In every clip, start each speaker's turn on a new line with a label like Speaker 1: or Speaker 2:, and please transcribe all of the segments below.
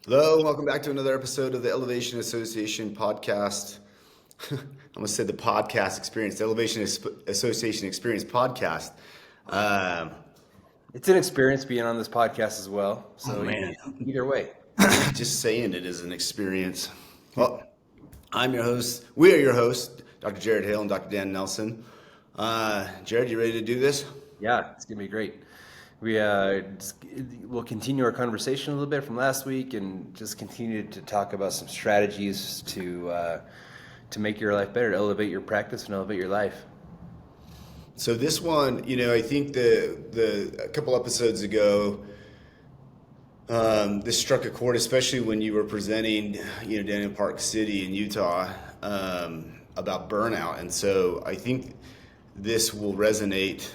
Speaker 1: Hello, welcome back to another episode of the Elevation Association podcast. I almost said the podcast experience, the Association Experience podcast. Um,
Speaker 2: It's an experience being on this podcast as well.
Speaker 1: oh
Speaker 2: So
Speaker 1: man,
Speaker 2: either way.
Speaker 1: just saying it is an experience. Well, I'm your host. We are your hosts, Dr. Jared Hale and Dr. Dan Nelson. Jared, you ready to do this?
Speaker 2: Yeah, it's gonna be great. We'll continue our conversation a little bit from last week and just continue to talk about some strategies to make your life better, to elevate your practice and elevate your life.
Speaker 1: So this one, I think a couple episodes ago, this struck a chord, especially when you were presenting, down in Park City in Utah, about burnout. And so I think this will resonate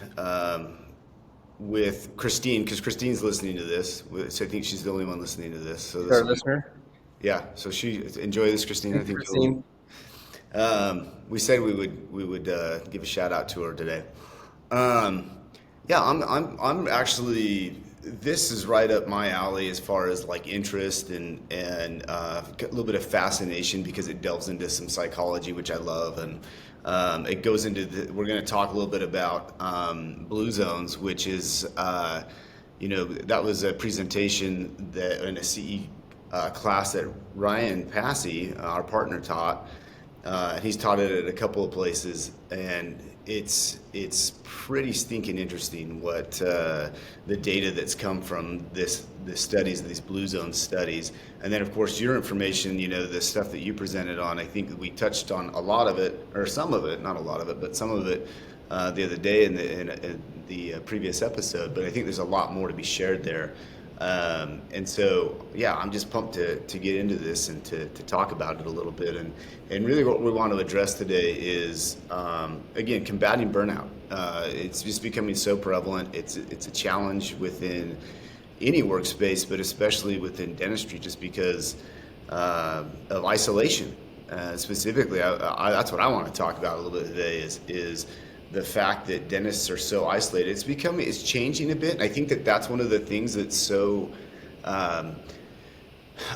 Speaker 1: with Christine, because Christine's listening to this. So I think she's the only one listening to this. So
Speaker 2: Our listener,
Speaker 1: yeah. So enjoy this, Christine. I think
Speaker 2: Christine.
Speaker 1: we said we would give a shout out to her today. Yeah, I'm actually, this is right up my alley as far as like interest and a little bit of fascination, because it delves into some psychology, which I love, and it goes into we're going to talk a little bit about blue zones, which is that was a presentation that in a CE class that Ryan Passy, our partner, taught. He's taught it at a couple of places, and it's pretty stinking interesting what the data that's come from the studies, these blue zone studies, and then of course your information, the stuff that you presented on. I think that we touched on a lot of it, or some of it, not a lot of it, but some of it the other day in the previous episode. But I think there's a lot more to be shared there. And so, yeah, I'm just pumped to get into this and to talk about it a little bit. And really what we want to address today is, again, combating burnout. It's just becoming so prevalent. It's a challenge within any workspace, but especially within dentistry, just because of isolation. Specifically, that's what I want to talk about a little bit today is the fact that dentists are so isolated. It's changing a bit. And I think that that's one of the things that's so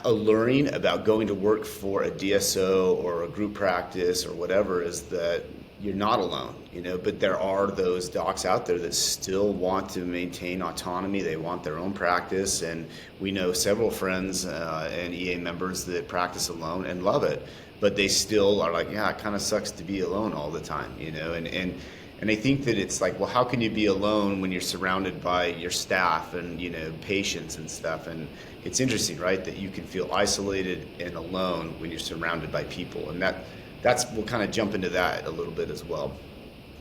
Speaker 1: alluring about going to work for a DSO or a group practice or whatever, is that you're not alone, but there are those docs out there that still want to maintain autonomy. They want their own practice. And we know several friends and EA members that practice alone and love it, but they still are like, yeah, it kind of sucks to be alone all the time, and I think that it's like, well, how can you be alone when you're surrounded by your staff and, patients and stuff? And it's interesting, right, that you can feel isolated and alone when you're surrounded by people. And we'll kind of jump into that a little bit as well.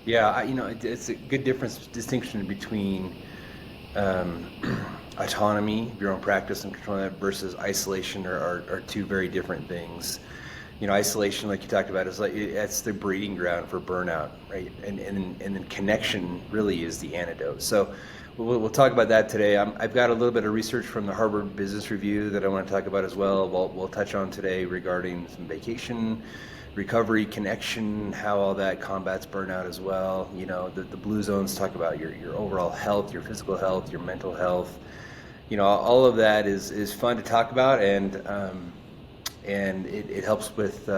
Speaker 2: Yeah, it's a good distinction between autonomy, your own practice and controlling that, versus isolation are two very different things. Isolation, like you talked about, is like that's the breeding ground for burnout, right? And then connection really is the antidote. So we'll talk about that today. I've got a little bit of research from the Harvard Business Review that I want to talk about as well. We'll touch on today regarding some vacation, recovery, connection, how all that combats burnout as well. The blue zones talk about your overall health, your physical health, your mental health. All of that is fun to talk about, and it helps with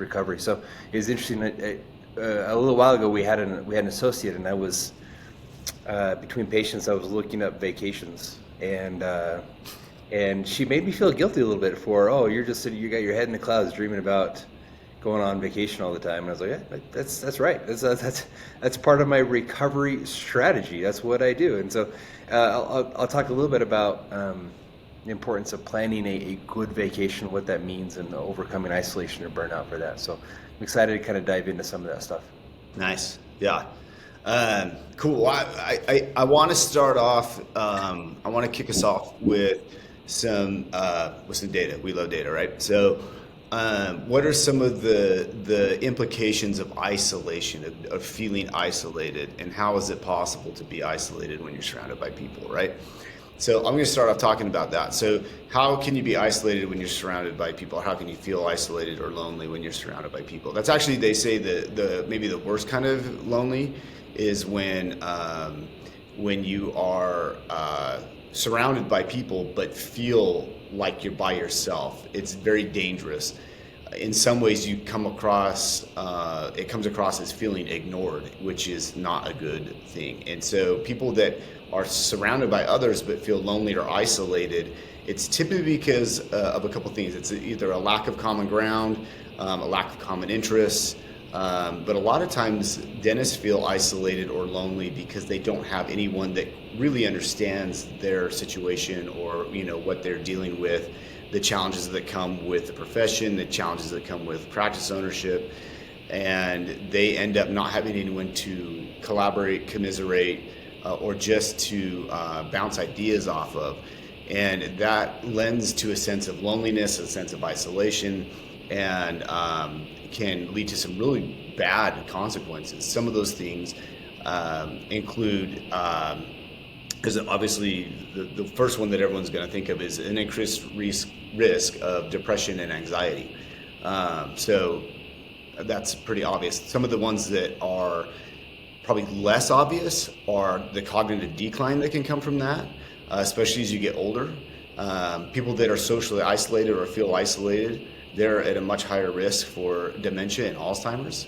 Speaker 2: recovery. So it was interesting. A little while ago, we had an associate, and I was between patients. I was looking up vacations, and she made me feel guilty a little bit for, oh, you're just sitting, you got your head in the clouds, dreaming about going on vacation all the time. And I was like, yeah, that's right. That's part of my recovery strategy. That's what I do. And so I'll talk a little bit about the importance of planning a good vacation, what that means, and overcoming isolation or burnout for that. So I'm excited to kind of dive into some of that stuff.
Speaker 1: Nice. Yeah. Cool. I want to start off, I want to kick us off with some data. We love data, right? So what are some of the implications of isolation, of feeling isolated, and how is it possible to be isolated when you're surrounded by people, right? So I'm going to start off talking about that. So how can you be isolated when you're surrounded by people? How can you feel isolated or lonely when you're surrounded by people? That's actually, they say, maybe the worst kind of lonely is when you are surrounded by people but feel like you're by yourself. It's very dangerous. In some ways, it comes across as feeling ignored, which is not a good thing. And so people that are surrounded by others but feel lonely or isolated, it's typically because of a couple things. It's either a lack of common ground, a lack of common interests, but a lot of times dentists feel isolated or lonely because they don't have anyone that really understands their situation, or what they're dealing with, the challenges that come with the profession, the challenges that come with practice ownership, and they end up not having anyone to collaborate, commiserate, or just to bounce ideas off of. And that lends to a sense of loneliness, a sense of isolation, and can lead to some really bad consequences. Some of those things include, because obviously the first one that everyone's going to think of is an increased risk of depression and anxiety. So that's pretty obvious. Some of the ones that are probably less obvious are the cognitive decline that can come from that, especially as you get older. People that are socially isolated or feel isolated, they're at a much higher risk for dementia and Alzheimer's.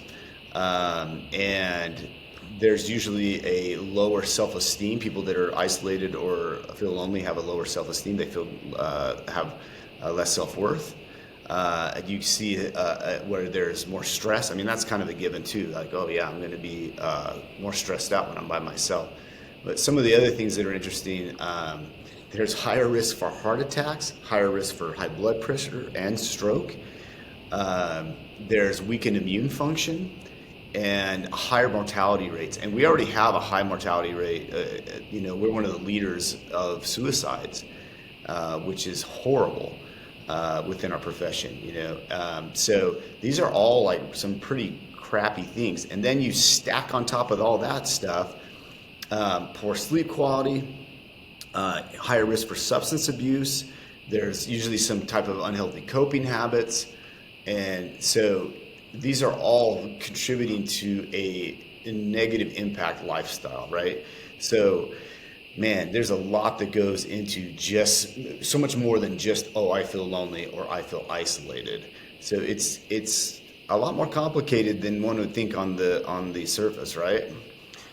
Speaker 1: And there's usually a lower self-esteem. People that are isolated or feel lonely have a lower self-esteem. They feel have less self-worth. You see where there's more stress. I mean, that's kind of a given too. Like, oh yeah, I'm going to be more stressed out when I'm by myself. But some of the other things that are interesting, there's higher risk for heart attacks, higher risk for high blood pressure and stroke. There's weakened immune function and higher mortality rates. And we already have a high mortality rate. We're one of the leaders of suicides, which is horrible within our profession. So these are all like some pretty crappy things. And then you stack on top of all that stuff, poor sleep quality, higher risk for substance abuse. There's usually some type of unhealthy coping habits. And so these are all contributing to a negative impact lifestyle, right? So, man, there's a lot that goes into just so much more than just, oh, I feel lonely or I feel isolated. So it's a lot more complicated than one would think on the surface, right?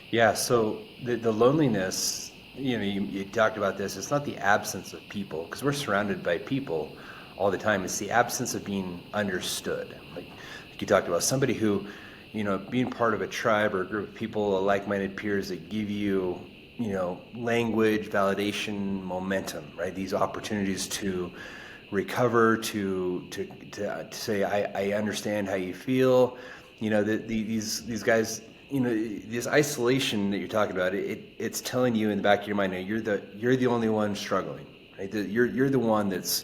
Speaker 2: Yeah. So the loneliness, you talked about this. It's not the absence of people, because we're surrounded by people all the time. It's the absence of being understood. Like you talked about, somebody who, being part of a tribe or a group of people, like-minded peers that give you, language, validation, momentum, right? These opportunities to recover, to say, I understand how you feel. These guys, this isolation that you're talking about, it's telling you in the back of your mind, you're the only one struggling, right? You're the one that's,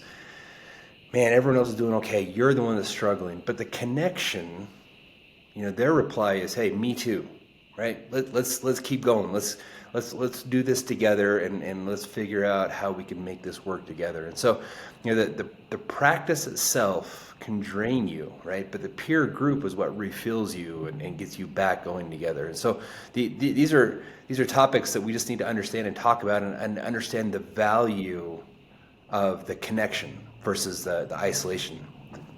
Speaker 2: man, everyone else is doing okay. You're the one that's struggling. But the connection, their reply is, hey, me too, right? Let's keep going. Let's do this together, and let's figure out how we can make this work together. And so, the practice itself can drain you, right? But the peer group is what refills you and gets you back going together. And so these are topics that we just need to understand and talk about, and understand the value of the connection versus the isolation.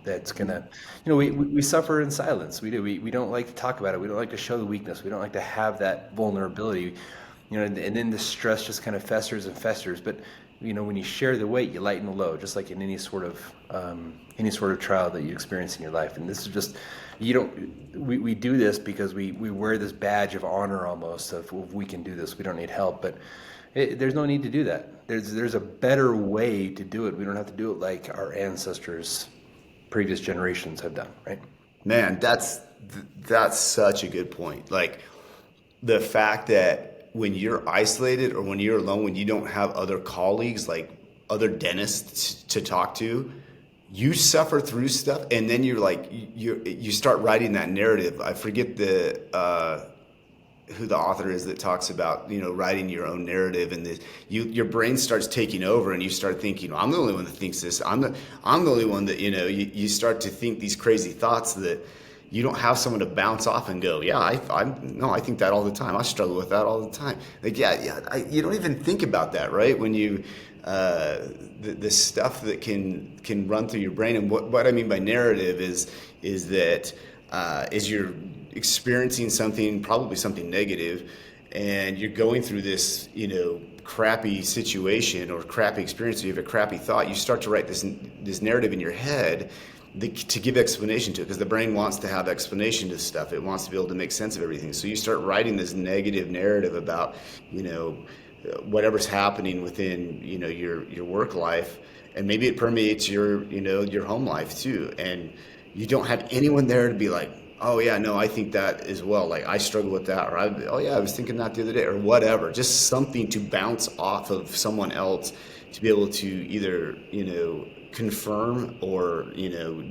Speaker 2: That's gonna, we suffer in silence. We do. We don't like to talk about it. We don't like to show the weakness. We don't like to have that vulnerability. And then the stress just kind of festers and festers. But when you share the weight, you lighten the load, just like in any sort of trial that you experience in your life. And this is just, we do this because we wear this badge of honor almost of, well, we can do this. We don't need help. But there's no need to do that. There's a better way to do it. We don't have to do it like our ancestors, previous generations have done, right?
Speaker 1: Man, that's such a good point. Like the fact that when you're isolated or when you're alone, when you don't have other colleagues, like other dentists to talk to, you suffer through stuff, and then you start writing that narrative. I forget who the author is that talks about writing your own narrative, and your brain starts taking over, and you start thinking, I'm the only one that thinks this. I'm the only one that you start to think these crazy thoughts that you don't have someone to bounce off and go, yeah, no, I think that all the time. I struggle with that all the time. Like, you don't even think about that, right? When you, the stuff that can run through your brain. And what I mean by narrative is that, is you're experiencing something, probably something negative, and you're going through this, crappy situation or crappy experience, or you have a crappy thought, you start to write this narrative in your head to give explanation to it, because the brain wants to have explanation to stuff. It wants to be able to make sense of everything. So you start writing this negative narrative about, whatever's happening within, your work life, and maybe it permeates your home life too. And you don't have anyone there to be like, oh yeah, no, I think that as well. Like, I struggle with that, or oh yeah, I was thinking that the other day, or whatever. Just something to bounce off of someone else to be able to either, confirm or,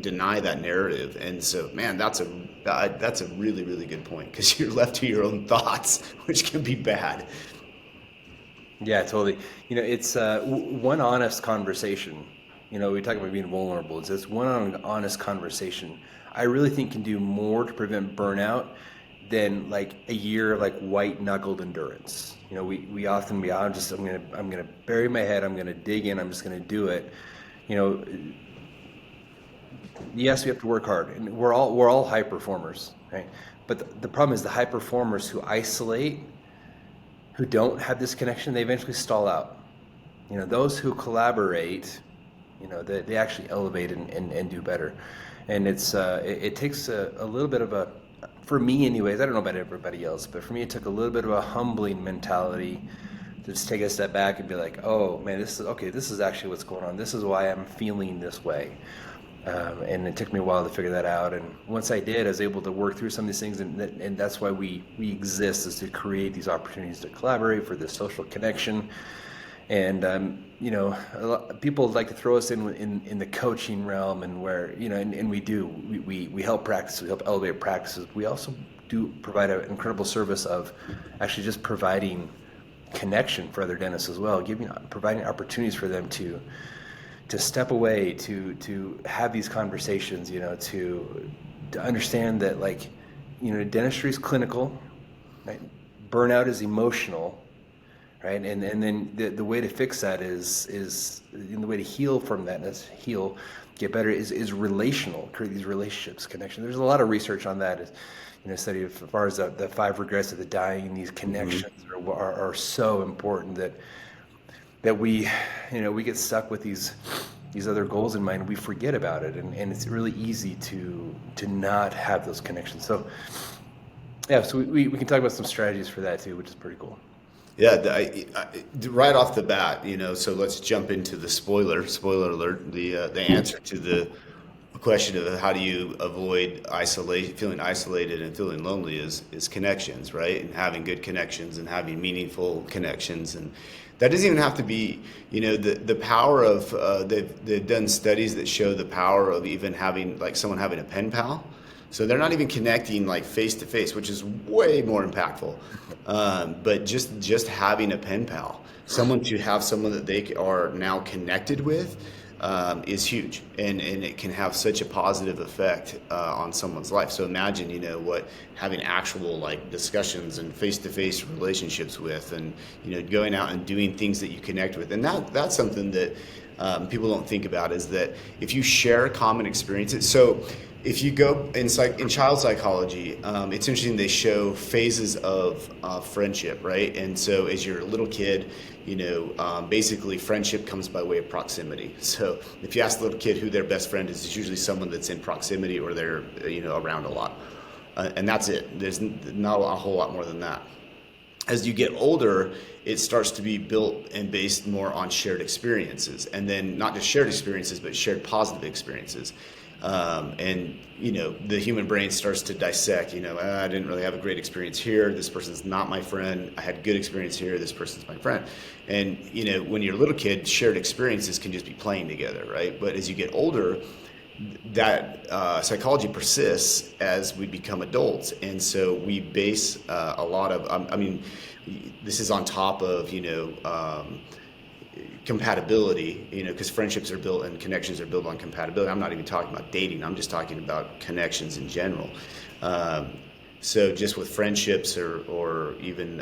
Speaker 1: deny that narrative. And so, man, that's a really, really good point, because you're left to your own thoughts, which can be bad.
Speaker 2: Yeah, totally. It's one honest conversation. We talk about being vulnerable. It's just one honest conversation, I really think, can do more to prevent burnout than like a year of like white knuckled endurance. We often I'm gonna bury my head. I'm gonna dig in. I'm just gonna do it. Yes, we have to work hard, and we're all high performers, right? But the problem is the high performers who isolate, who don't have this connection, they eventually stall out. Those who collaborate, they actually elevate and do better. And it takes a little bit of for me anyways, I don't know about everybody else, but for me it took a little bit of a humbling mentality to just take a step back and be like, oh man, this is actually what's going on. This is why I'm feeling this way. And it took me a while to figure that out. And once I did, I was able to work through some of these things. And that's why we exist, is to create these opportunities to collaborate, for this social connection. And people like to throw us in the coaching realm, and where and we do we help practice, we help elevate practices. We also do provide an incredible service of actually just providing connection for other dentists as well, providing opportunities for them to step away, to have these conversations, to understand that, like, dentistry is clinical, right? Burnout is emotional. Right, and then the way to fix that is the way to heal from that, and get better, is relational. Create these relationships, connection. There's a lot of research on that. Study as far as the 5 regrets of the dying. These connections are so important that we get stuck with these other goals in mind, and we forget about it, and it's really easy to not have those connections. So yeah, so we can talk about some strategies for that too, which is pretty cool.
Speaker 1: Yeah, right off the bat, so let's jump into the spoiler alert. The answer to the question of how do you avoid feeling isolated and feeling lonely is connections, right? And having good connections and having meaningful connections. And that doesn't even have to be, the power of, they've done studies that show the power of even having, like, someone having a pen pal. So they're not even connecting like face to face, which is way more impactful. But just having a pen pal, someone that they are now connected with, is huge, and it can have such a positive effect on someone's life. So imagine, what having actual like discussions and face-to-face relationships with, and going out and doing things that you connect with, and that's something that people don't think about, is that if you share common experiences. So if you go in child psychology, it's interesting. They show phases of friendship, right? And so as you're a little kid, basically friendship comes by way of proximity. So if you ask the little kid who their best friend is, it's usually someone that's in proximity, or they're around a lot, and that's it. There's not a whole lot more than that. As you get older, it starts to be built and based more on shared experiences, and then not just shared experiences, but shared positive experiences. And the human brain starts to dissect, I didn't really have a great experience here, this person's not my friend. I had good experience here, this person's my friend. And when you're a little kid, shared experiences can just be playing together, right? But as you get older, that psychology persists as we become adults. And so we base a lot of, this is on top of compatibility, because friendships are built and connections are built on compatibility. I'm not even talking about dating. I'm just talking about connections in general. So just with friendships or even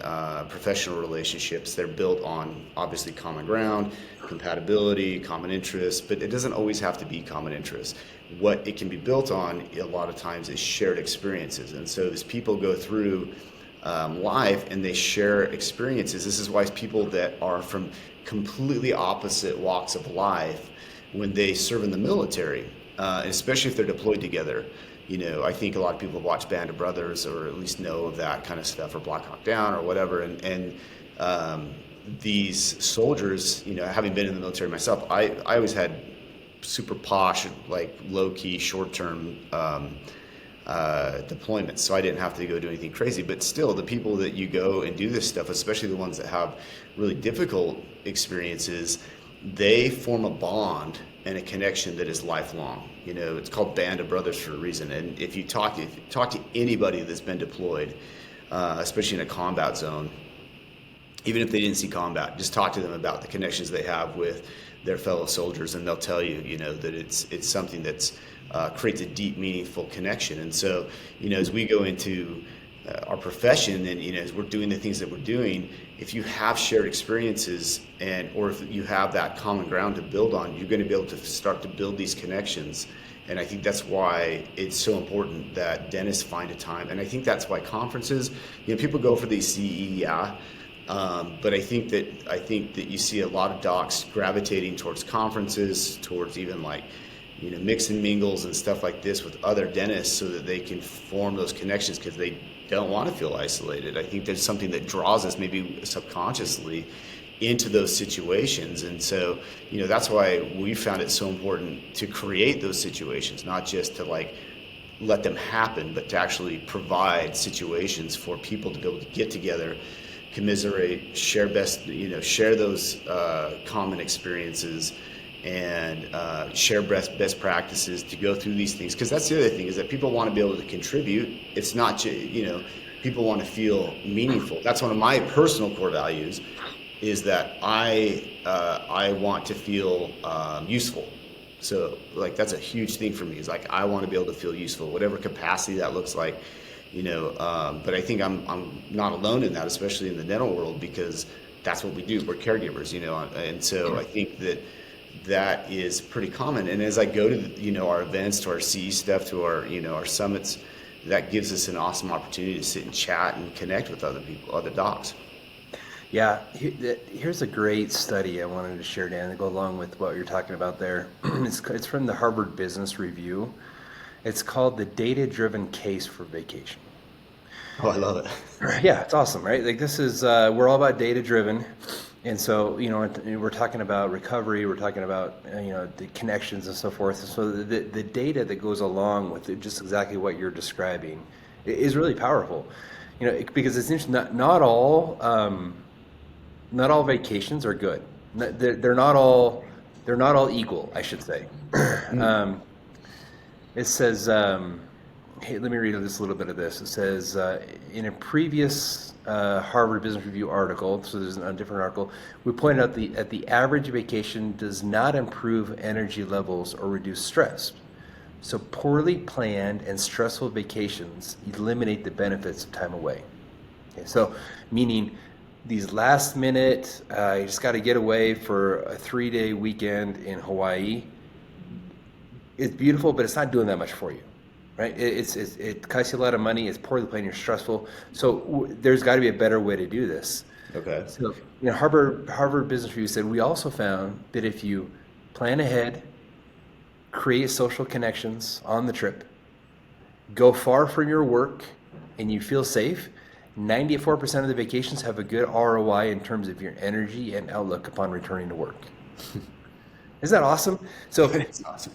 Speaker 1: professional relationships, they're built on obviously common ground, compatibility, common interests, but it doesn't always have to be common interests. What it can be built on a lot of times is shared experiences. And so as people go through life and they share experiences, this is why people that are from completely opposite walks of life, when they serve in the military, especially if they're deployed together, I think a lot of people watch Band of Brothers or at least know of that kind of stuff, or Black Hawk Down or whatever. And these soldiers, having been in the military myself, I always had super posh, like low key, short term deployments, so I didn't have to go do anything crazy. But still, the people that you go and do this stuff, especially the ones that have really difficult experiences, they form a bond and a connection that is lifelong. It's called Band of Brothers for a reason. And if you talk to anybody that's been deployed, especially in a combat zone, even if they didn't see combat, just talk to them about the connections they have with their fellow soldiers, and they'll tell you, that it's something that's creates a deep, meaningful connection. And so, as we go into our profession, and as we're doing the things that we're doing, if you have shared experiences or if you have that common ground to build on, you're going to be able to start to build these connections. And I think that's why it's so important that dentists find a time. And I think that's why conferences, people go for these CE, yeah. But I think that you see a lot of docs gravitating towards conferences, towards even like, mix and mingles and stuff like this with other dentists, so that they can form those connections, because they don't want to feel isolated. I think there's something that draws us maybe subconsciously into those situations. And so, that's why we found it so important to create those situations, not just to like let them happen, but to actually provide situations for people to be able to get together, commiserate, share those common experiences, and share best practices to go through these things. Because that's the other thing, is that people want to be able to contribute. It's not just, people want to feel meaningful. That's one of my personal core values, is that I want to feel useful. So like that's a huge thing for me, is like I want to be able to feel useful, whatever capacity that looks like. But I think I'm not alone in that, especially in the dental world, because that's what we do. We're caregivers, and so I think that is pretty common. And as I go to our events, to our CE stuff, to our summits, that gives us an awesome opportunity to sit and chat and connect with other people, other docs.
Speaker 2: Yeah, here's a great study I wanted to share, Dan, to go along with what you're talking about there. It's from the Harvard Business Review. It's called The Data-Driven Case for Vacation.
Speaker 1: Oh, I love it.
Speaker 2: Yeah, it's awesome, right? Like this is, we're all about data-driven. And so, we're talking about recovery, we're talking about, the connections and so forth. And so the data that goes along with it, just exactly what you're describing, is really powerful. Because it's interesting, not all vacations are good. They're not all equal, I should say. It says, hey, let me read just a little bit of this. It says, in a previous Harvard Business Review article, so there's a different article, we pointed out that the average vacation does not improve energy levels or reduce stress. So poorly planned and stressful vacations eliminate the benefits of time away. Okay, so meaning these last minute, you just got to get away for a 3-day weekend in Hawaii. It's beautiful, but it's not doing that much for you. Right? It costs you a lot of money. It's poorly planned. You're stressful. So there's got to be a better way to do this.
Speaker 1: Okay.
Speaker 2: So Harvard Business Review said, we also found that if you plan ahead, create social connections on the trip, go far from your work, and you feel safe, 94% of the vacations have a good ROI in terms of your energy and outlook upon returning to work. Isn't that awesome? So
Speaker 1: it's awesome.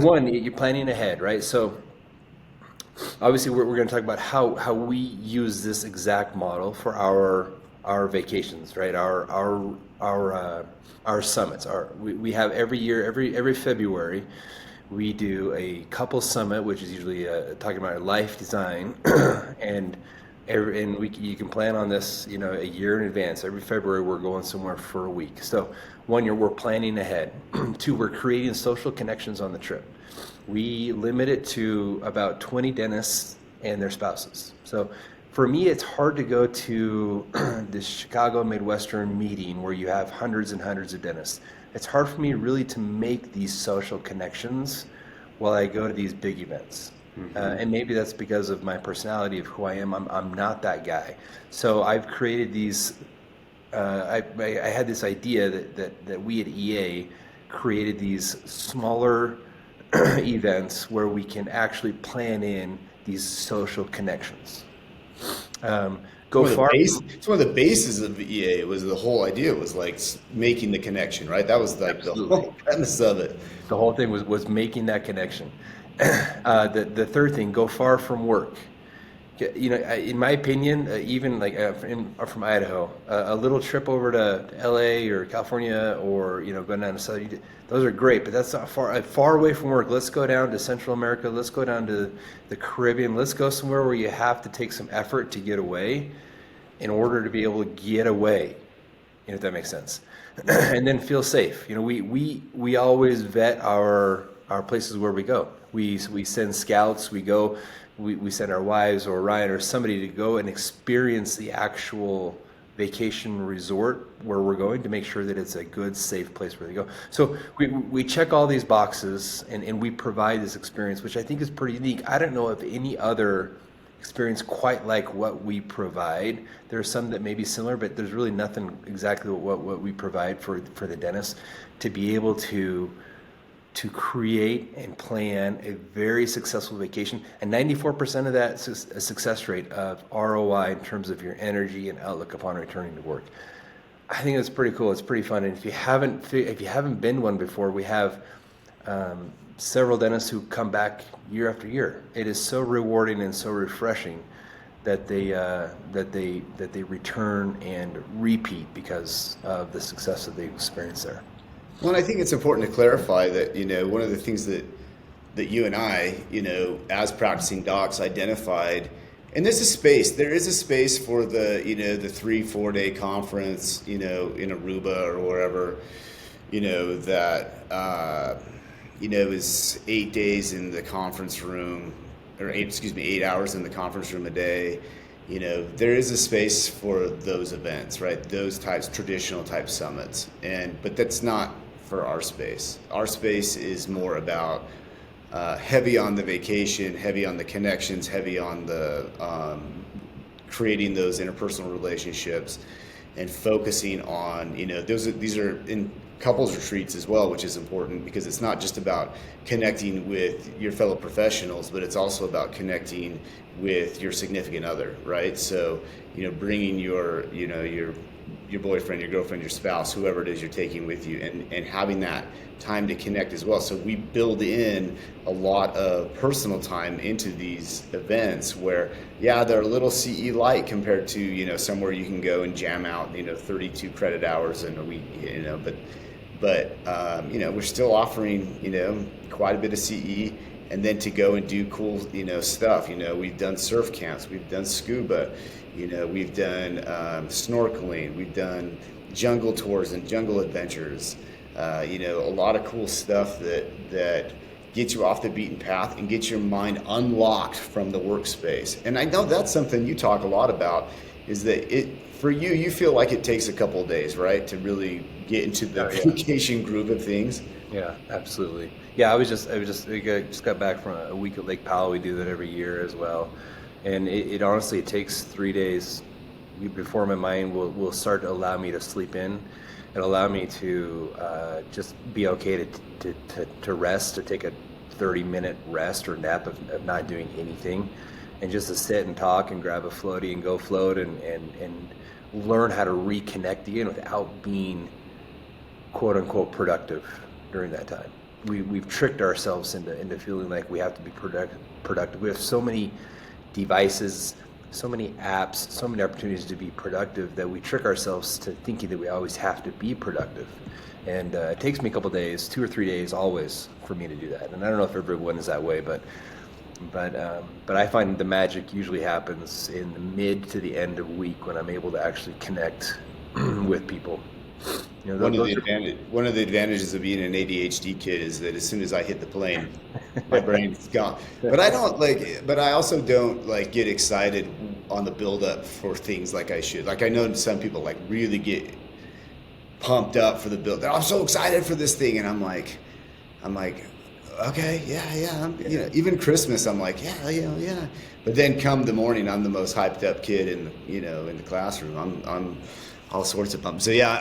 Speaker 2: One, you're planning ahead, right? So obviously we're going to talk about how we use this exact model for our vacations, right? Our summits. We have every year, every February, we do a couple summit, which is usually talking about life design, and You can plan on this, a year in advance. Every February we're going somewhere for a week. So one, we're planning ahead. Two, we're creating social connections on the trip. We limit it to about 20 dentists and their spouses. So for me, it's hard to go to this Chicago Midwestern meeting where you have hundreds and hundreds of dentists. It's hard for me really to make these social connections while I go to these big events. And maybe that's because of my personality of who I am. I'm not that guy. So I've created these, I had this idea that we at EA created these smaller events where we can actually plan in these social connections.
Speaker 1: It's one of the bases of EA was the whole idea was like making the connection, right? That was like the whole premise of it.
Speaker 2: The whole thing was making that connection. The third thing, go far from work. In my opinion, even like I'm from Idaho, a little trip over to LA or California or going down to South, those are great, but that's not far away from work. Let's go down to Central America. Let's go down to the Caribbean. Let's go somewhere where you have to take some effort to get away in order to be able to get away. If that makes sense, and then feel safe. We always vet our places where we go. We send scouts. We send our wives or Ryan or somebody to go and experience the actual vacation resort where we're going to make sure that it's a good, safe place where they go. So we check all these boxes and we provide this experience, which I think is pretty unique. I don't know of any other experience quite like what we provide. There are some that may be similar, but there's really nothing exactly what we provide for the dentist to be able to create and plan a very successful vacation. And 94% of that is a success rate of ROI in terms of your energy and outlook upon returning to work. I think it's pretty cool. It's pretty fun. And if you haven't been one before, we have several dentists who come back year after year. It is so rewarding and so refreshing that they return and repeat because of the success that they experience there.
Speaker 1: Well, and I think it's important to clarify that, one of the things that you and I, as practicing docs identified, and there is a space for the 3-4 day conference, in Aruba or wherever, that, is 8 days in the conference room, or 8 hours in the conference room a day. There is a space for those events, right? Those traditional type summits. But that's not for our space. Our space is more about heavy on the vacation, heavy on the connections, heavy on the creating those interpersonal relationships, and focusing on these are in couples retreats as well, which is important because it's not just about connecting with your fellow professionals, but it's also about connecting with your significant other, right? So bringing your boyfriend, your girlfriend, your spouse, whoever it is you're taking with you, and having that time to connect as well. So we build in a lot of personal time into these events where, they're a little CE light compared to, somewhere you can go and jam out, 32 credit hours in a week, but we're still offering, quite a bit of CE, and then to go and do cool, stuff. We've done surf camps, we've done scuba, we've done snorkeling, we've done jungle tours and jungle adventures, a lot of cool stuff that gets you off the beaten path and gets your mind unlocked from the workspace. And I know that's something you talk a lot about, is that for you feel like it takes a couple of days, right, to really get into the vacation groove of things.
Speaker 2: Yeah, absolutely. Yeah, I just got back from a week at Lake Powell. We do that every year as well. And it honestly, it takes 3 days before my mind will start to allow me to sleep in and allow me to just be okay to rest, to take a 30-minute rest or nap of not doing anything, and just to sit and talk and grab a floaty and go float and learn how to reconnect again without being quote unquote productive during that time. We've tricked ourselves into feeling like we have to be productive. We have so many devices, so many apps, so many opportunities to be productive that we trick ourselves to thinking that we always have to be productive. And it takes me a couple days, 2 or 3 days always, for me to do that. And I don't know if everyone is that way, but But I find the magic usually happens in the mid to the end of week when I'm able to actually connect with people. You know, those are
Speaker 1: One of the advantages of being an ADHD kid is that as soon as I hit the plane, my brain's gone. But I also don't like get excited on the build up for things like I should. Like I know some people like really get pumped up for the build. I'm so excited for this thing, and I'm like, okay, yeah. Even Christmas, I'm like, yeah. But then come the morning, I'm the most hyped up kid in the classroom. I'm all sorts of pumped. So yeah,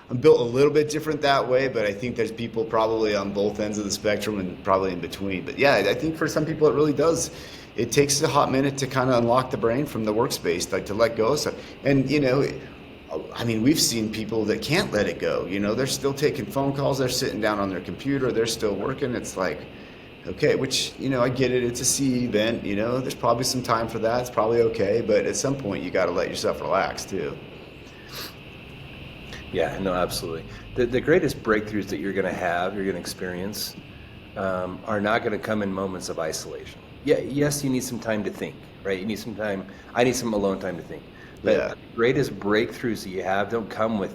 Speaker 1: I'm built a little bit different that way, but I think there's people probably on both ends of the spectrum and probably in between. But yeah, I think for some people it really does. It takes a hot minute to kind of unlock the brain from the workspace, like to let go. So, and I mean, we've seen people that can't let it go. They're still taking phone calls. They're sitting down on their computer. They're still working. It's like, okay, which, I get it. It's a CE event. There's probably some time for that. It's probably okay. But at some point, you got to let yourself relax too.
Speaker 2: Yeah, no, absolutely. The greatest breakthroughs that you're going to experience, are not going to come in moments of isolation. Yeah, yes, you need some time to think, right? You need some time. I need some alone time to think. But
Speaker 1: Yeah.
Speaker 2: the greatest breakthroughs that you have don't come with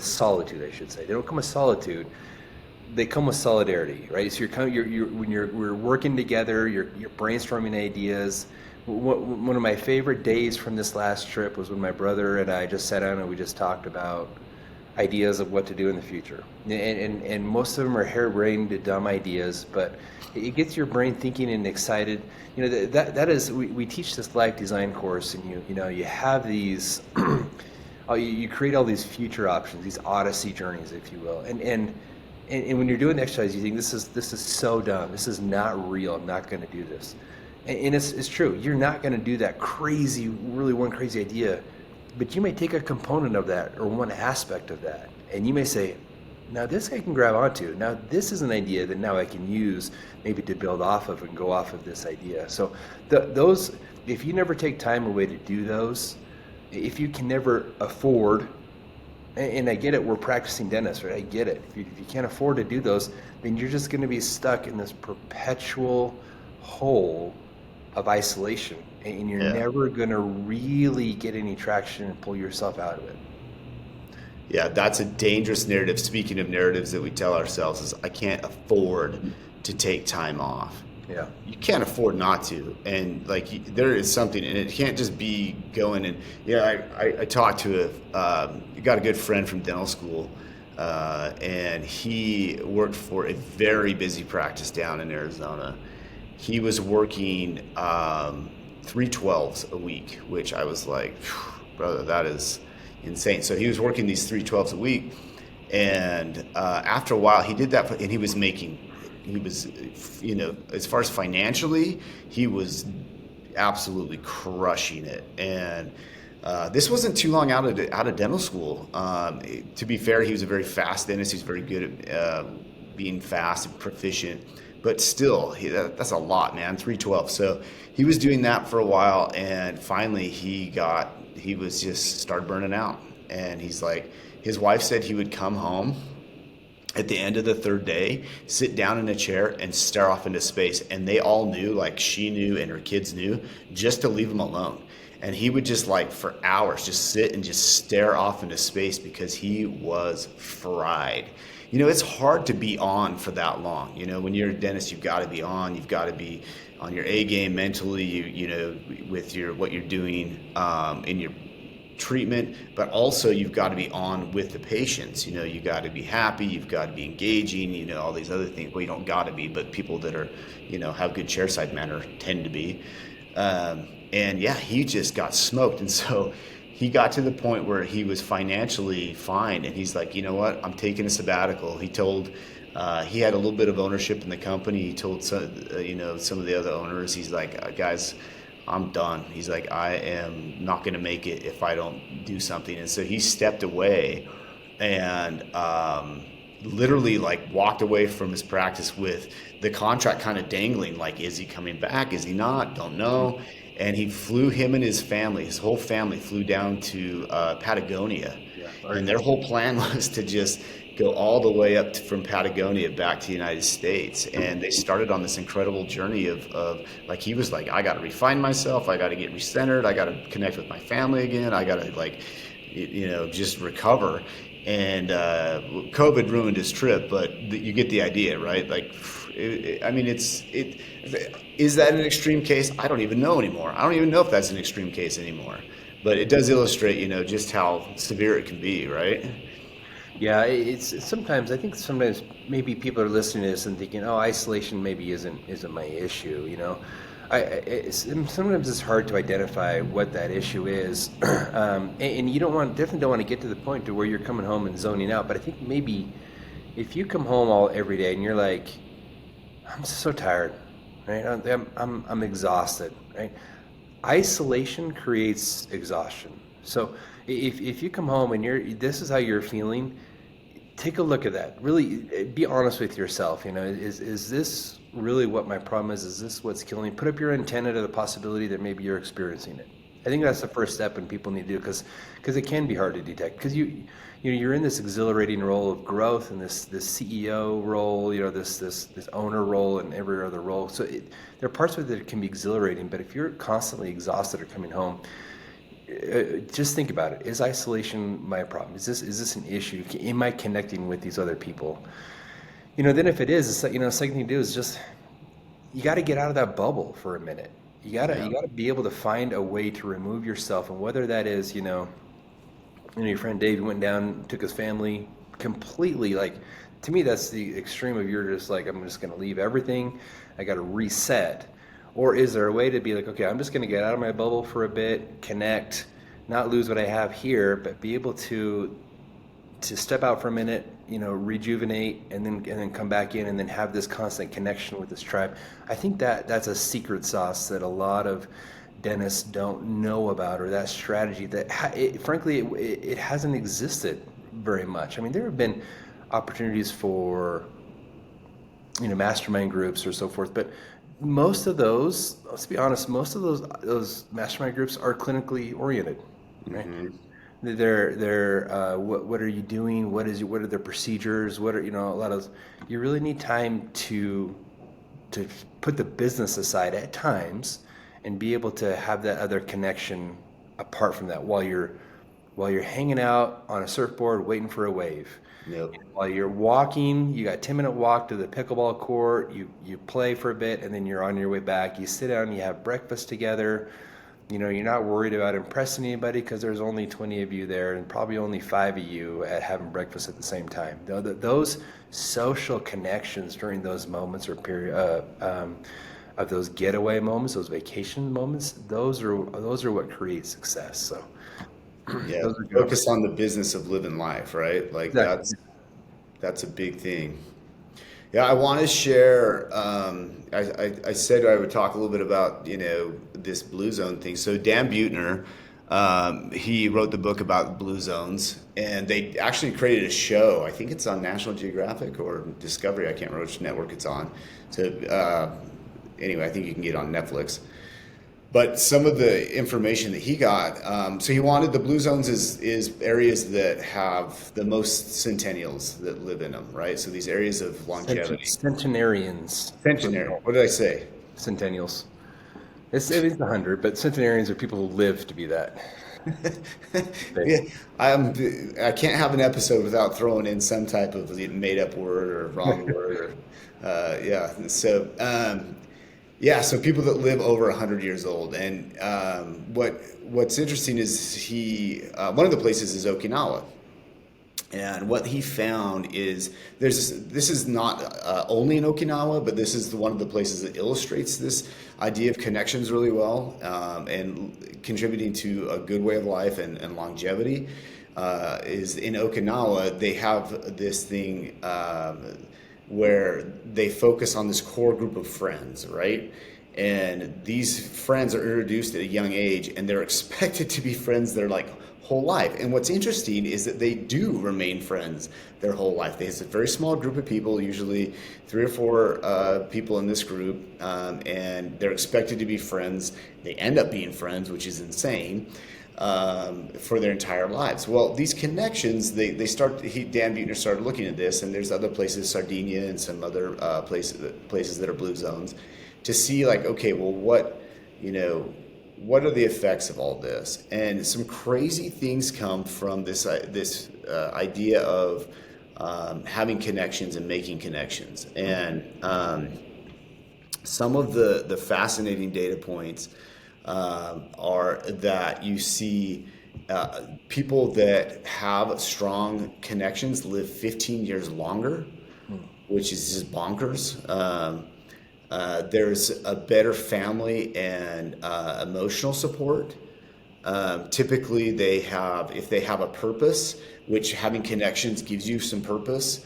Speaker 2: solitude, I should say. They don't come with solitude. They come with solidarity, right? So we're working together, you're brainstorming ideas. One of my favorite days from this last trip was when my brother and I just sat down and we just talked about ideas of what to do in the future. And most of them are harebrained, dumb ideas, but it gets your brain thinking and excited. That is, we teach this life design course, and you have these, you create all these future options, these odyssey journeys, if you will. And when you're doing the exercise, you think this is so dumb. This is not real. I'm not going to do this. And it's true. You're not going to do that crazy, really one crazy idea, but you may take a component of that or one aspect of that, and you may say, now this I can grab onto. Now this is an idea that now I can use maybe to build off of and go off of this idea. So those, if you never take time away to do those, if you can never afford, and I get it, we're practicing dentists, right? I get it. If you can't afford to do those, then you're just going to be stuck in this perpetual hole of isolation, and you're
Speaker 1: Yeah.
Speaker 2: never going to really get any traction and pull yourself out of it.
Speaker 1: Yeah, that's a dangerous narrative. Speaking of narratives that we tell ourselves is I can't afford to take time off.
Speaker 2: Yeah.
Speaker 1: You can't afford not to. And there is something, and it can't just be going and, I talked to got a good friend from dental school, and he worked for a very busy practice down in Arizona. He was working 312s a week, which I was like, brother, that is insane. So he was working these 312s a week, and after a while, he did that, and he was, as far as financially, he was absolutely crushing it. And this wasn't too long out of dental school. To be fair, he was a very fast dentist. He's very good at being fast and proficient. But still, that's a lot, man. 312. So he was doing that for a while, and finally he was just started burning out. And he's like, his wife said he would come home at the end of the third day, sit down in a chair and stare off into space. And they all knew, like she knew and her kids knew, just to leave him alone. And he would just for hours, just sit and just stare off into space because he was fried. It's hard to be on for that long. When you're a dentist, you've got to be on. You've got to be on your A game mentally, with what you're doing in your treatment, but also you've got to be on with the patients. You got to be happy. You've got to be engaging. All these other things. Well, you don't got to be, but people that are, have good chairside manner tend to be. And yeah, he just got smoked. And so he got to the point where he was financially fine, and he's like, you know what, I'm taking a sabbatical. He told, he had a little bit of ownership in the company. He told some of the other owners, he's like, guys, I'm done. He's like, I am not going to make it if I don't do something. And so he stepped away and literally walked away from his practice with the contract kind of dangling. Is he coming back? Is he not? Don't know. And he flew, him and his whole family flew down to Patagonia.
Speaker 2: Yeah.
Speaker 1: And their whole plan was to just go all the way up from Patagonia back to the United States. And they started on this incredible journey of like, he was like, I got to refine myself. I got to get recentered. I got to connect with my family again. I got to like, just recover. And COVID ruined his trip, but you get the idea, right? Like, I mean, is that an extreme case? I don't even know anymore. I don't even know if that's an extreme case anymore. But it does illustrate, just how severe it can be, right?
Speaker 2: Yeah, it's sometimes, I think sometimes maybe people are listening to this and thinking, oh, isolation maybe isn't my issue, sometimes it's hard to identify what that issue is, and you definitely don't want to get to the point to where you're coming home and zoning out. But I think maybe if you come home every day and you're like, I'm so tired, right? I'm exhausted, right? Isolation creates exhaustion. So if you come home and this is how you're feeling, take a look at that. Really be honest with yourself. Is this really what my problem is? Is this what's killing me? Put up your antenna to the possibility that maybe you're experiencing it. I think that's the first step, and people need to do, because it can be hard to detect, because you're in this exhilarating role of growth and this CEO role, this owner role and every other role. So there are parts of it that can be exhilarating, but if you're constantly exhausted or coming home, just think about it. Is isolation my problem? Is this an issue? Am I connecting with these other people? Then if it is, the second thing to do is just, you got to get out of that bubble for a minute. You got to be able to find a way to remove yourself, and whether that is, your friend Dave went down, took his family completely. Like, to me, that's the extreme of, you're just like, I'm just going to leave everything. I got to reset. Or is there a way to be like, okay, I'm just going to get out of my bubble for a bit, connect, not lose what I have here, but be able to step out for a minute, rejuvenate, and then come back in, and then have this constant connection with this tribe. I think that's a secret sauce that a lot of dentists don't know about, or that strategy that frankly it hasn't existed very much. I mean, there have been opportunities for mastermind groups or so forth, but most of those, let's be honest, most of those mastermind groups are clinically oriented, right? Mm-hmm. They're what are you doing? What are their procedures? What are a lot of those, you really need time to put the business aside at times and be able to have that other connection apart from that, while you're hanging out on a surfboard waiting for a wave. Yep. While you're walking, you got a 10-minute walk to the pickleball court, you play for a bit, and then you're on your way back. You sit down, you have breakfast together. You're not worried about impressing anybody, because there's only 20 of you there, and probably only 5 of you at having breakfast at the same time. Those social connections during those moments or period of those getaway moments, those vacation moments, those are what create success. So
Speaker 1: yeah, focus on the business of living life, right? Like, exactly. That's a big thing. Yeah, I want to share. I said I would talk a little bit about this blue zone thing. So Dan Buettner, he wrote the book about blue zones, and they actually created a show. I think it's on National Geographic or Discovery. I can't remember which network it's on. So anyway, I think you can get it on Netflix. But some of the information that he got, so he wanted the blue zones is areas that have the most centennials that live in them, right? So these areas of longevity.
Speaker 2: Centenarians.
Speaker 1: Centenarian. What did I say?
Speaker 2: Centennials. It's 100, but centenarians are people who live to be that.
Speaker 1: Yeah, I can't have an episode without throwing in some type of made-up word or wrong word. Yeah. So. Yeah, so people that live over 100 years old, and what's interesting is one of the places is Okinawa, and what he found is this is not only in Okinawa, but this is one of the places that illustrates this idea of connections really well, and contributing to a good way of life and longevity. Is in Okinawa they have this thing. Where they focus on this core group of friends, right? And these friends are introduced at a young age, and they're expected to be friends their whole life. And what's interesting is that they do remain friends their whole life. There's a very small group of people, usually 3 or 4 people in this group, and they're expected to be friends. They end up being friends, which is insane. for their entire lives. Well, these connections, Dan Buettner started looking at this, and there's other places, Sardinia and some other places that are blue zones, to see like, okay, well, what are the effects of all this? And some crazy things come from this idea of having connections and making connections. And some of the fascinating data points are that you see people that have strong connections live 15 years longer, which is just bonkers. There's a better family and emotional support. Typically, if they have a purpose, which having connections gives you some purpose,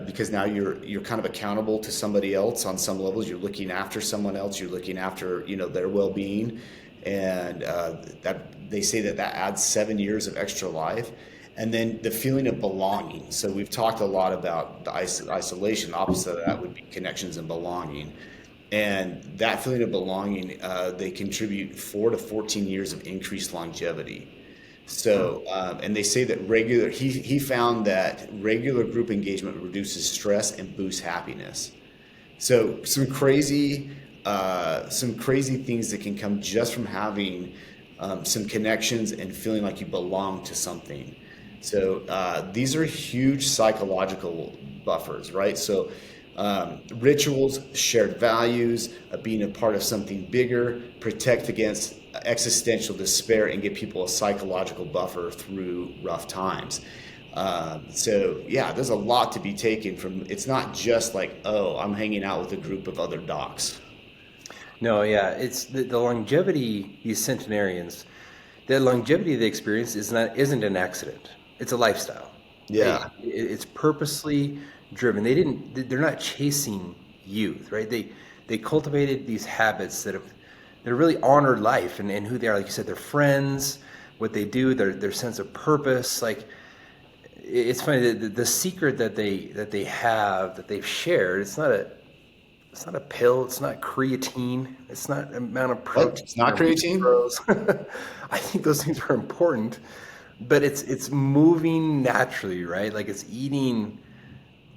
Speaker 1: because now you're kind of accountable to somebody else on some levels. You're looking after someone else. You're looking after their well-being, and that they say that adds 7 years of extra life. And then the feeling of belonging. So we've talked a lot about the isolation. Opposite of that would be connections and belonging. And that feeling of belonging, they contribute 4 to 14 years of increased longevity. So, and they say that he found that regular group engagement reduces stress and boosts happiness. So some crazy things that can come just from having some connections and feeling like you belong to something. So these are huge psychological buffers, right? So rituals, shared values, being a part of something bigger, protect against existential despair, and give people a psychological buffer through rough times. So yeah, there's a lot to be taken from. It's not just like, oh, I'm hanging out with a group of other docs.
Speaker 2: No, yeah, it's the longevity, these centenarians, the longevity of the experience isn't an accident. It's a lifestyle.
Speaker 1: Yeah.
Speaker 2: It's purposely driven. They're not chasing youth, right? They cultivated these habits that really honored life and who they are. Like you said, their friends, what they do, their sense of purpose. Like, it's funny, the secret that they have, that they've shared, it's not a pill, it's not creatine, it's not amount of protein.
Speaker 1: What? It's not creatine?
Speaker 2: I think those things are important, but it's moving naturally, right? Like, it's eating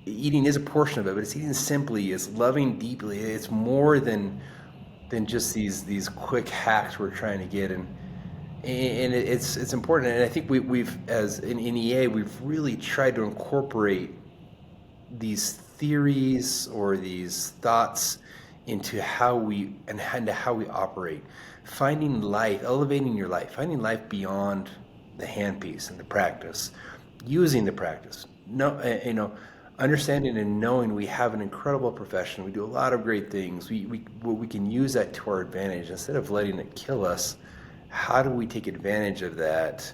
Speaker 2: is a portion of it, but it's eating simply, it's loving deeply. It's more than just these quick hacks we're trying to get, and it's important. And I think we've as in EA, we've really tried to incorporate these theories or these thoughts into how we operate, finding life, elevating your life, finding life beyond the handpiece and the practice, using the practice. Understanding and knowing we have an incredible profession. We do a lot of great things. We can use that to our advantage instead of letting it kill us. How do we take advantage of that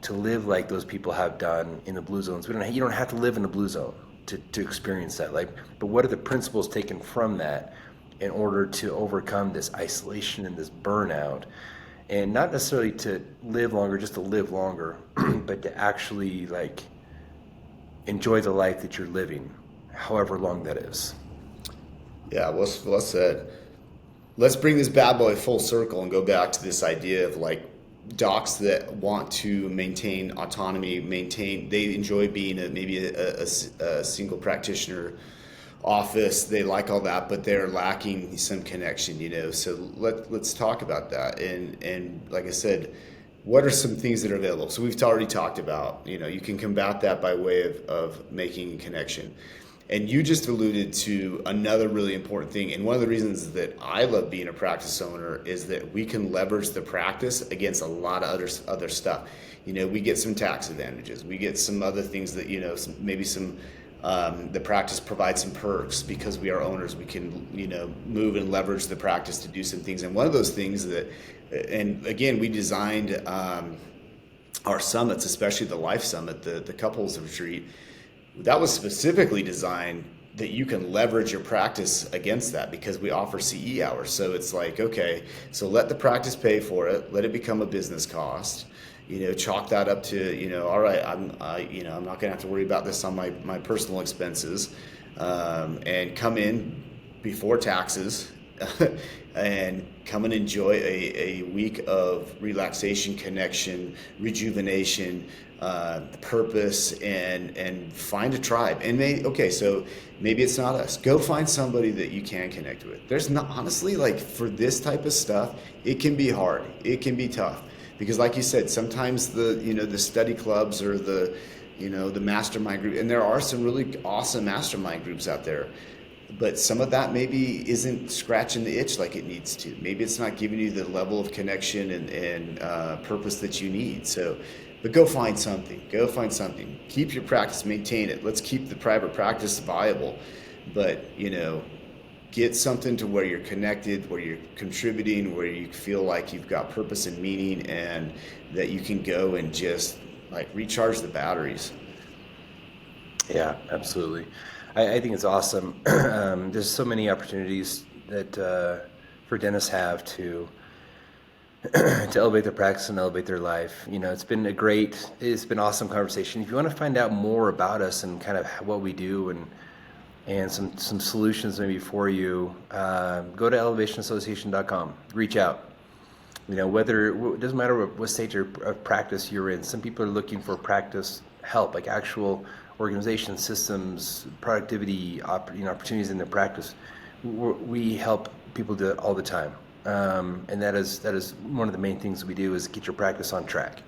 Speaker 2: to live like those people have done in the blue zones? You don't have to live in the blue zone to experience that. But what are the principles taken from that in order to overcome this isolation and this burnout? And not necessarily to live longer, just to live longer, but to actually enjoy the life that you're living, however long that is.
Speaker 1: Yeah, well said. Let's bring this bad boy full circle and go back to this idea of docs that want to maintain autonomy, they enjoy being maybe a single practitioner office. They like all that, but they're lacking some connection, So let's talk about that. And like I said, what are some things that are available? So we've already talked about, you can combat that by way of making a connection. And you just alluded to another really important thing. And one of the reasons that I love being a practice owner is that we can leverage the practice against a lot of other stuff. We get some tax advantages. We get some other things that, the practice provides some perks because we are owners. We can, move and leverage the practice to do some things. And one of those things and again, we designed our summits, especially the Life Summit, the couples retreat. That was specifically designed that you can leverage your practice against that because we offer CE hours. So it's like, okay, so let the practice pay for it. Let it become a business cost. Chalk that up to, all right, I'm not gonna have to worry about this on my personal expenses, and come in before taxes, and come and enjoy a week of relaxation, connection, rejuvenation, purpose, and find a tribe. And so maybe it's not us. Go find somebody that you can connect with. There's not, honestly, like for this type of stuff, it can be hard. It can be tough because, like you said, sometimes the study clubs or the mastermind group, and there are some really awesome mastermind groups out there. But some of that maybe isn't scratching the itch like it needs to. Maybe it's not giving you the level of connection and purpose that you need. But go find something. Go find something. Keep your practice, maintain it. Let's keep the private practice viable. But, get something to where you're connected, where you're contributing, where you feel like you've got purpose and meaning, and that you can go and just like recharge the batteries.
Speaker 2: Yeah, absolutely. I think it's awesome. There's so many opportunities that for dentists have to elevate their practice and elevate their life. It's been awesome conversation. If you want to find out more about us and kind of what we do and some solutions maybe for you, go to elevationassociation.com. Reach out. It doesn't matter what stage of practice you're in. Some people are looking for practice help, like actual organization systems, productivity, opportunities in their practice. We help people do it all the time, and that is one of the main things we do is get your practice on track.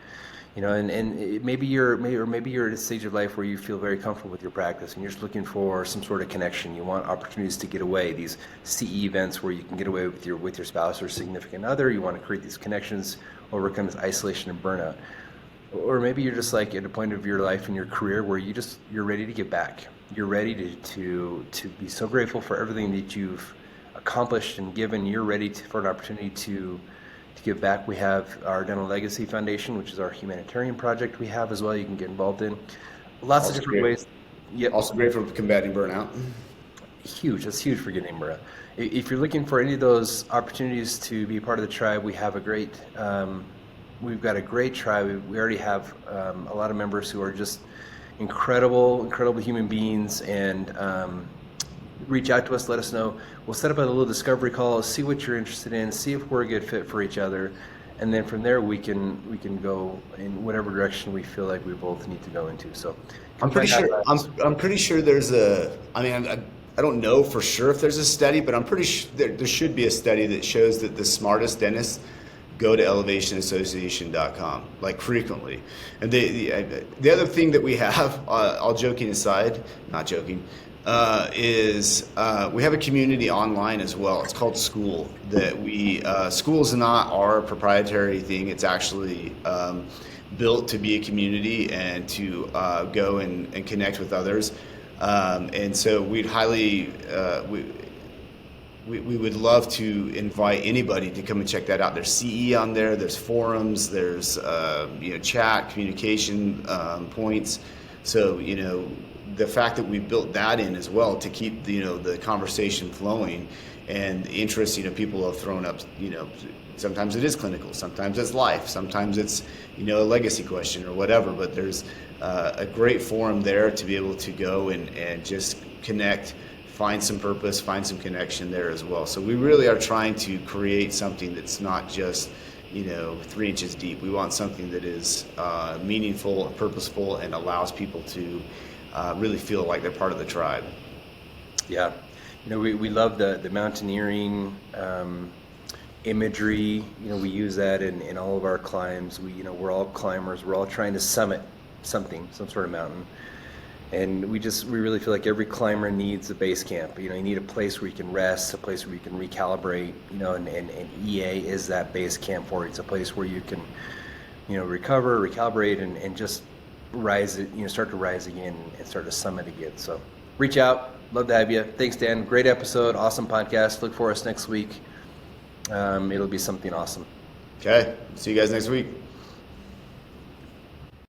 Speaker 2: Maybe you're at a stage of life where you feel very comfortable with your practice, and you're just looking for some sort of connection. You want opportunities to get away, these CE events where you can get away with your spouse or significant other. You want to create these connections, overcome this isolation and burnout. Or maybe you're just like at a point of your life and your career where you're ready to give back. You're ready to be so grateful for everything that you've accomplished and given. You're ready for an opportunity to give back. We have our Dental Legacy Foundation, which is our humanitarian project we have as well. You can get involved in lots of different ways. Yep.
Speaker 1: Also great for combating burnout.
Speaker 2: Huge. That's huge for getting burnout. If you're looking for any of those opportunities to be part of the tribe, we have we've got a great tribe. We already have a lot of members who are just incredible human beings, and reach out to us, let us know. We'll set up a little discovery call, see what you're interested in, see if we're a good fit for each other, and then from there we can go in whatever direction we feel like we both need to go into. So
Speaker 1: I'm pretty sure there's I don't know for sure if there's a study, but I'm pretty sure there should be a study that shows that the smartest dentists go to elevationassociation.com like frequently. And the other thing that we have, all joking aside, not joking, is we have a community online as well. It's called School. School is not our proprietary thing. It's actually built to be a community and to go and connect with others. And so we'd we would love to invite anybody to come and check that out. There's CE on there, there's forums, there's chat, communication points. So the fact that we built that in as well to keep the conversation flowing and the interest people have thrown up. Sometimes it is clinical, sometimes it's life, sometimes it's a legacy question or whatever. But there's a great forum there to be able to go and just connect. Find some purpose, find some connection there as well. So we really are trying to create something that's not just 3 inches deep. We want something that is meaningful and purposeful and allows people to really feel like they're part of the tribe.
Speaker 2: Yeah, we love the mountaineering imagery. We use that in all of our climbs. We're all climbers. We're all trying to summit some sort of mountain. And we really feel like every climber needs a base camp. You need a place where you can rest, a place where you can recalibrate, and EA is that base camp for you. It's a place where you can, recover, recalibrate, and just rise, start to rise again and start to summit again. So reach out. Love to have you. Thanks, Dan. Great episode. Awesome podcast. Look for us next week. It'll be something awesome.
Speaker 1: Okay. See you guys next week.